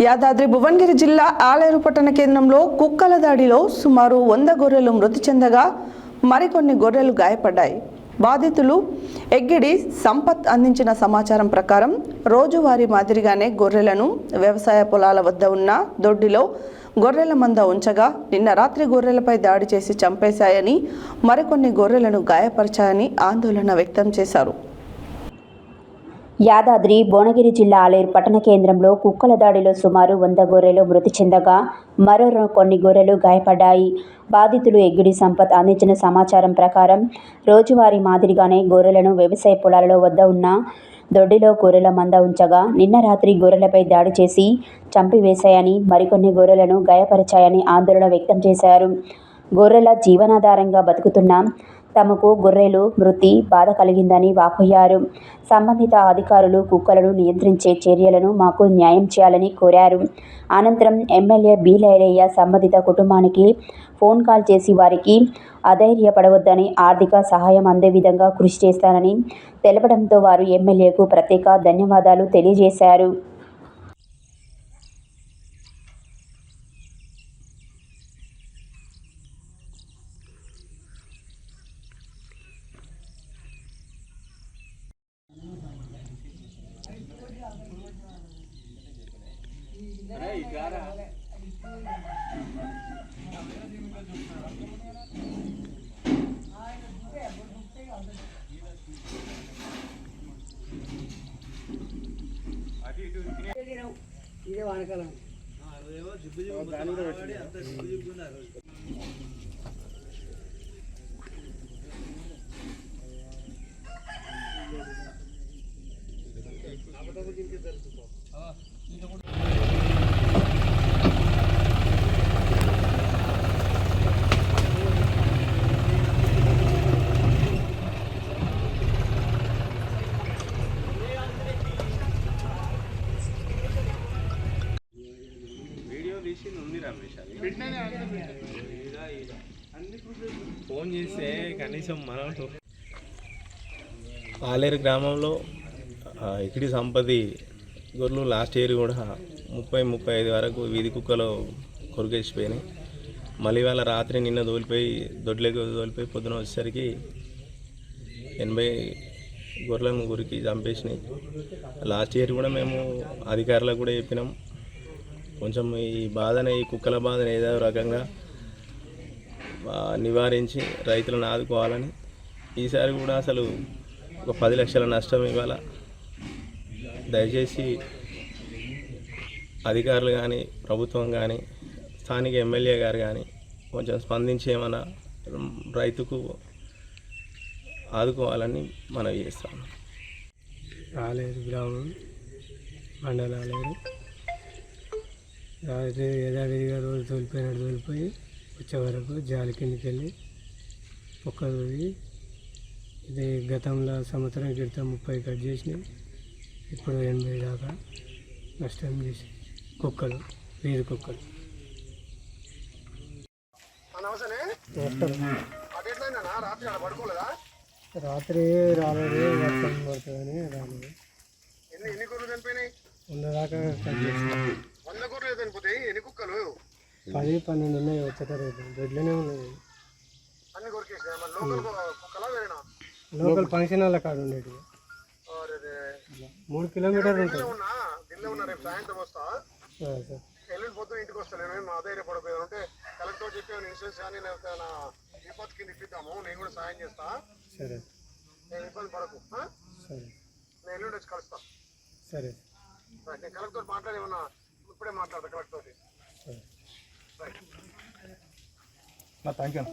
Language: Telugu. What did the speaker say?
యాదాద్రి భువనగిరి జిల్లా ఆలేరు పట్టణ కేంద్రంలో కుక్కల దాడిలో సుమారు 100 గొర్రెలు మృతి చెందగా మరికొన్ని గొర్రెలు గాయపడ్డాయి. బాధితులు ఎగ్గిడి సంపత్ అందించిన సమాచారం ప్రకారం రోజువారీ మాదిరిగానే గొర్రెలను వ్యవసాయ పొలాల వద్ద ఉన్న దొడ్డిలో గొర్రెల మంద ఉంచగా నిన్న రాత్రి గొర్రెలపై దాడి చేసి చంపేశాయని, మరికొన్ని గొర్రెలను గాయపరిచాయని ఆందోళన వ్యక్తం చేశారు. యాదాద్రి భువనగిరి జిల్లా ఆలేరు పట్టణ కేంద్రంలో కుక్కల దాడిలో సుమారు 100 గొర్రెలు మృతి చెందగా మరో కొన్ని గొర్రెలు గాయపడ్డాయి. బాధితులు ఎగ్గిడి సంపత్ అందించిన సమాచారం ప్రకారం రోజువారీ మాదిరిగానే గొర్రెలను వ్యవసాయ పొలాలలో వద్ద ఉన్న దొడ్డిలో గొర్రెల మంద ఉంచగా నిన్న రాత్రి గొర్రెలపై దాడి చేసి చంపివేశాయని, మరికొన్ని గొర్రెలను గాయపరిచాయని ఆందోళన వ్యక్తం చేశారు. గొర్రెల జీవనాధారంగా బతుకుతున్న తమకు గొర్రెలు మృతి బాధ కలిగిందని వాపోయారు. సంబంధిత అధికారులు కుక్కలను నియంత్రించే చర్యలను మాకు న్యాయం చేయాలని కోరారు. అనంతరం ఎమ్మెల్యే బి లైలయ్య సంబంధిత కుటుంబానికి ఫోన్ కాల్ చేసి వారికి అధైర్యపడవద్దని, ఆర్థిక సహాయం అందే విధంగా కృషి చేస్తానని తెలపడంతో వారు ఎమ్మెల్యేకు ప్రత్యేక ధన్యవాదాలు తెలియజేశారు. ఇదే వానకాలం ఫోన్ చేస్తే కనీసం మనం ఆలేరు గ్రామంలో ఎగ్గిడి సంపతి గొర్రెలు లాస్ట్ ఇయర్ కూడా 30-35 వరకు వీధి కుక్కలు కొరికేసిపోయినాయి. మళ్ళీ వాళ్ళ రాత్రి నిన్న దొడ్లోకి తోలిపోయి పొద్దున వచ్చేసరికి 80 గొర్రెలను గురికి చంపేసినాయి. లాస్ట్ ఇయర్ కూడా మేము అధికారులకు కూడా చెప్పినాం, కొంచెం ఈ కుక్కల బాధను ఏదో రకంగా నివారించి రైతులను ఆదుకోవాలని. ఈసారి కూడా అసలు ఒక 10 లక్షల నష్టం ఇవాళ. దయచేసి అధికారులు కానీ, ప్రభుత్వం కానీ, స్థానిక ఎమ్మెల్యే గారు కానీ కొంచెం స్పందించి ఏమైనా రైతుకు ఆదుకోవాలని మనవి చేస్తాను. ఆలేరు గ్రామం మండల ఆలేరు యథావిధిగా రోజు తోలిపోయి వచ్చే వరకు జాలి కిందకి వెళ్ళి కుక్కలు ఇది గతంలో సంవత్సరం క్రితం 30 కట్ చేసినాయి, ఇప్పుడు 80 దాకా నష్టం చేసి కుక్కలు, వీధి కుక్కలు. రాత్రి రాలేదు, వర్షం పడుతుందని రాలేదు. ఎన్ని గొర్రెలు చనిపోయినాయి? 100 దాకా కట్ చేసినాయి. 100 గొర్రెలు చనిపోతాయి. ఎన్ని కుక్కలు? 10-12 ఉన్నాయి. వచ్చేటప్పుడు దొడ్లోనే ఉన్నాయి. అన్ని కొరికేసినాయి. మరి లోకల్ కుక్కలా వేరేనా? లోకల్ ఫంక్షన్ హాల్ కాడ ఉండేది. 3 కిలోమీటర్లు ఉంటుంది. దిల్లే ఉన్నా. రేపు సాయంత్రం వస్తా. ఎల్లుండి పొద్దున ఇంటికి వస్తా. నేను ఆధారపడిపోయాను అంటే కలెక్టర్ చెప్పాను, ఇన్సూరెన్స్ కానీ లేకపోతే నా విపత్తు కింద ఇప్పిద్దాము, నేను కూడా సాయం చేస్తా. సరే, నేను ఇబ్బంది పడకు. సరే, నేను ఎల్లుండి వచ్చి కలుస్తా. సరే, నేను కలెక్టర్ మాట్లాడి ఏమన్నా ఇప్పుడే మాట్లాడతా కలెక్టర్. సరే, రైట్. Thank you.